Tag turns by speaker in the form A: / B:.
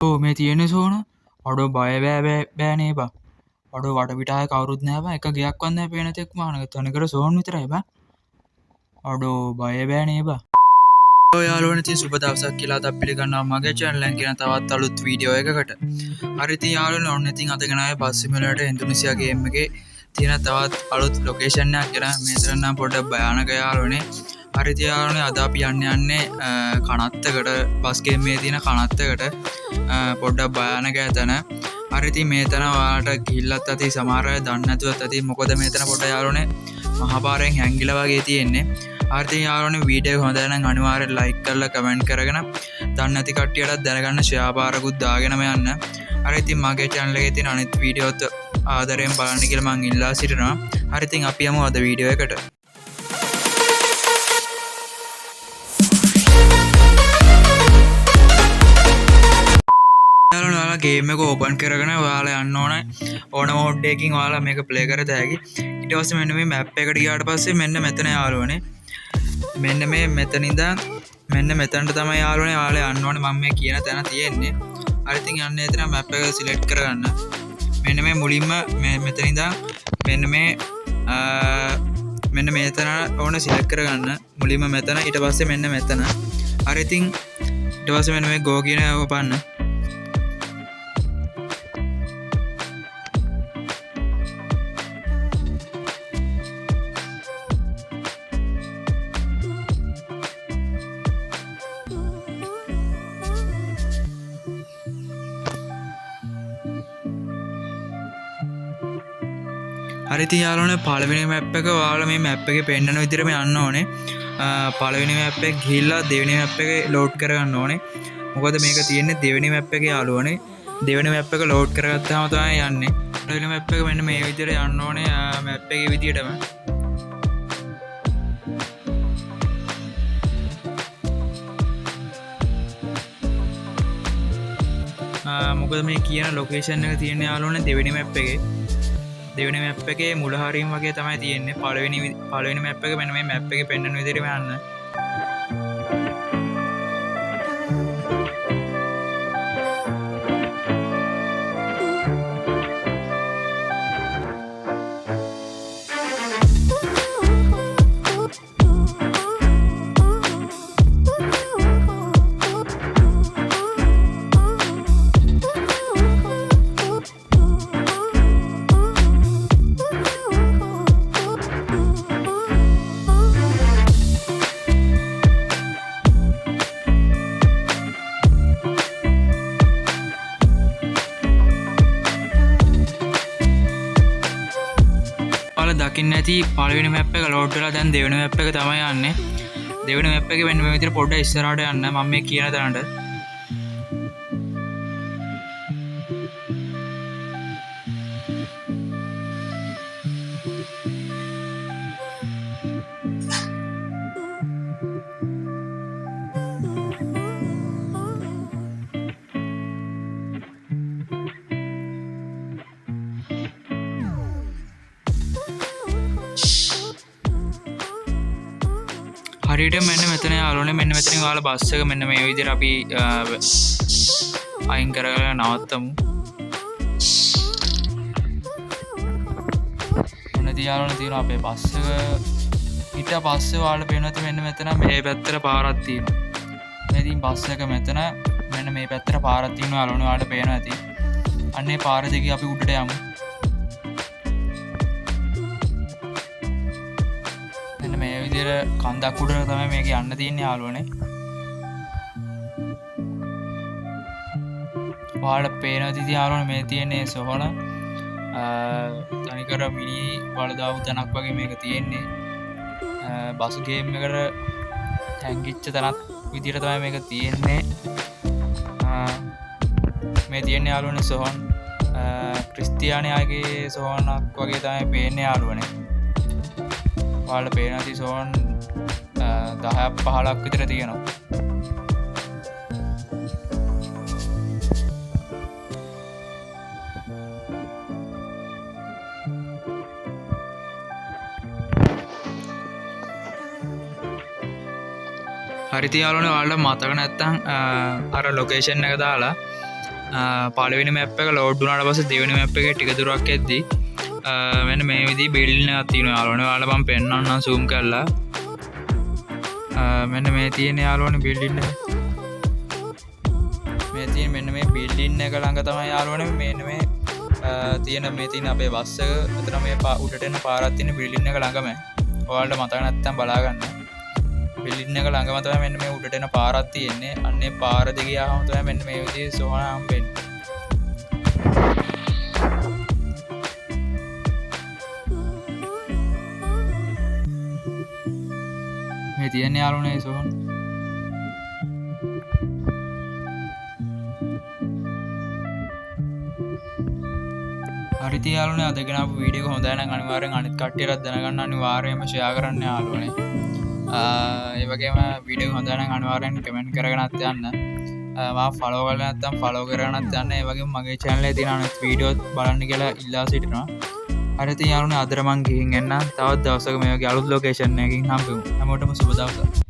A: ඕ මේ තියෙන සෝන අඩෝ බය බෑනේ බා අඩෝ වටපිටාය කවුරුත් නෑ බා එක ගයක් වන්න පේන තෙක් මානක තනිකර සෝන් විතරයි බා අඩෝ බය බෑනේ බා යාලුවන ති සුබ දවසක් කියලා අද පිළිගන්නවා මගේ චැනලෙන් කියන තවත් අලුත් වීඩියෝ එකකට හරිති යාලුවන ඔන්න ඉතින් අදගෙනය පස්සිමලට ඉන්දුනිසියාගේමගේ තියෙන තවත් අලුත් ලොකේෂන්යක් කියලා මේතරන්නම් පොඩ්ඩ භයානක යාලුවනේ හරිති යාලුවනේ අද අපි යන්නේ කනත්තකට පස්ගේ මේ තියෙන කනත්තකට පොඩ්ඩක් භයානක ඇතන හරිති මේතන වාට ගිල්ලත් ඇති සමාරය දන්නතුවත් ඇති මොකොද මේතන පොට යාලුවනේ මහපාරෙන් හැංගිල වගේ තියෙන්නේ ආර්ථය යාලන වීඩිය හොඳන අනිවාර ලයික් කරල කමෙන්ට් කරගෙන දන්න ඇති කට්ටියටත් දැනගන්න ශ්‍යාපාරකුත් දාගෙනම යන්න අරඉතින් මගේ චැනලගේ තින අනිත් වීඩියෝත් ආදරයෙන් බලන්න කියල මං ඉල්ලා සිටිනවා හරිතින් අපි යමු අද වීඩියෝ එකට ගේමක ඕපන් කරගෙන වාල යන්න ඕන මෝඩ්ඩයකින් වාලා මේක ප්ලේ කර තෑකි ඉටවස මෙන්න මේ මැප් එකට ගියාට පස්සේ මෙන්න මෙතන යාලුවනේ මෙන්න මේ මෙතනින්ද මෙන්න මෙතැන්ට තම යාලුවනේ වාල අන්නවන මම මේ කියන තැන තියෙන්නේ අරිතින් යන්න එතන මැප් එක සිලෙක්ට් කරගන්න මෙන්න මේ මුලින්ම මෙතනින්ද මෙන්න මේතන ඕන සිලෙක්ට් කරගන්න මුලින්ම මෙතන ඊට පස්සේ මෙන්න මෙතන අරිතින් ඊට පස්සේ මෙන්න මේ ගෝ කියන ඔපන්න හරිති යාලන පලවෙනි මැප් එක වාල මේ මැප් එක පෙන්න්නන විදිරම යන්න ඕනේ පලවෙනි මැප් එක ගිල්ලා දෙවනි මැප් එක ලෝඩ් කරගන්න ඕනේ මොකද මේක තියෙන්නේ දෙවනි මැප් එක යාලුවනේ දෙවනි මැප් එක ලෝඩ් කරගත්තාම තමයි යන්නේ දෙවනි මැප් එක මෙන්න මේ විදිහට යන්න ඕනේ මැප් එකේ විදිහටම මොකද මේ කියන ලොකේෂන් එක තියෙන යාලුවනේ දෙවනි මැප් එකේ දෙවනි මැප් එකේ මුලහරීම් වගේ තමයි තියෙන්නේ පළවෙනි මැප් එක මෙන්න මේ මැප් එකේ පෙන්වන විදිහටම යන්න දකින්න ඇති පලවෙනි මැප් එක ලෝඩ්ලා දැන් දෙවන මැප් එක තමයි යන්නේ දෙවන මැප් එක වෙන්න විතර පොඩ්ඩ ඉස්සරහට යන්න මම මේ කියන තැනට හරිට මෙන්න මෙතන යාලුවනේ මෙන්න මෙතන යාල බස් එක මෙන්න මේ විදිහට අපි අයින් කරලා නවත්තමු. මොනද යාලුවනේ තියෙන අපේ බස් එක ඊට පස්සේ ඔයාලට පේනවා මෙන්න මෙතන මේ පැත්තට පාරක් තියෙනවා. මේ ඉතින් බස් එක මෙතන මෙන්න මේ පැත්තට පාරක් තියෙනවා යාලුවනේ ඔයාලට පේනවා ඇති. අන්නේ පාර දෙකේ අපි උඩට යමු. කන්දක් උඩට තමයි මේක යන්න තියෙන්නේ යාළුවනේ. ඔයාලට පේනවා ඉතින් යාළුවනේ මේ තියෙන්නේ සොහන තනිකර මිනි වලදාවු තැනක් වගේ මේක තියෙන්නේ. බස් ගේම් එකට හැංගිච්ච තැනක් විදිහට තමයි මේක තියෙන්නේ. මේ තියෙන්නේ යාළුවනේ සොහන් ක්‍රිස්තියානියාගේ සොහනක් වගේ තමයි පේන්නේ යාළුවනේ. ඔයාලට පේනවා ඉතින් සොහන් 10ක් 15ක් විතර තියෙනවා. හරිති යාළුවනේ ඔයාලට මතක නැත්නම් අර ලොකේෂන් එක දාලා පලවෙනි මැප් එක ලෝඩ්ඩුනාට පස දෙවනි මැප් එක ටික දුරක් ඇද්දී මෙන්න මේ විදි බිල්ලින අතින යාලන යාලපම් පෙන්න්න සූම් කරලා මෙන්න මේ තියෙන යාලුවන බිල්ඩින්න මේ තිය මෙන්න මේ බිල්ඩින්න එක ළඟ තමයි යාලුවන මෙන්න මේ තියෙන මේ තින අපේ වස්සක අතර මේ උටටෙන පාරත්තින බිල්ලින්න එක ළඟම ඔයාලට මතක නැත්තම් බලාගන්න බිල්ලින්න එක ළඟමතම මෙන්න මේ උටටෙන පාරත් තියෙන්නේ අන්නේ පාර දෙක හමතම මෙන්න මේ විදිහේ සෝහන හම්බෙන්නේ මේ තියන්නේ යාළුවනේ සෝහන් හරිති යාළුවනේ අද ගෙන අපු වීඩියෝ හොඳයි නම් අනිවාර්යෙන් අනිත් කට්ටියටත් දැනගන්න අනිවාර්යයෙන්ම ෂෙයා කරන්න යාළුවනේ ඒ වගේම වීඩියෝ හොඳයි නම් අනිවාර්යෙන් කමෙන්ට් කරගෙනත් යන්න මම ෆලෝ කරලා නැත්නම් ෆලෝ කරගෙනත් යන්න ඒ වගේම මගේ channel එකේ තියෙන අනිත් වීඩියෝත් බලන්න කියලා ඉල්ලා සිටිනවා හරිති යාළුවනේ අද මම ගිහින් එන්න තවත් දවසක මේ වගේ අලුත් ලොකේෂන් එකකින් හම්බෙමු හැමෝටම සුබ දවසක්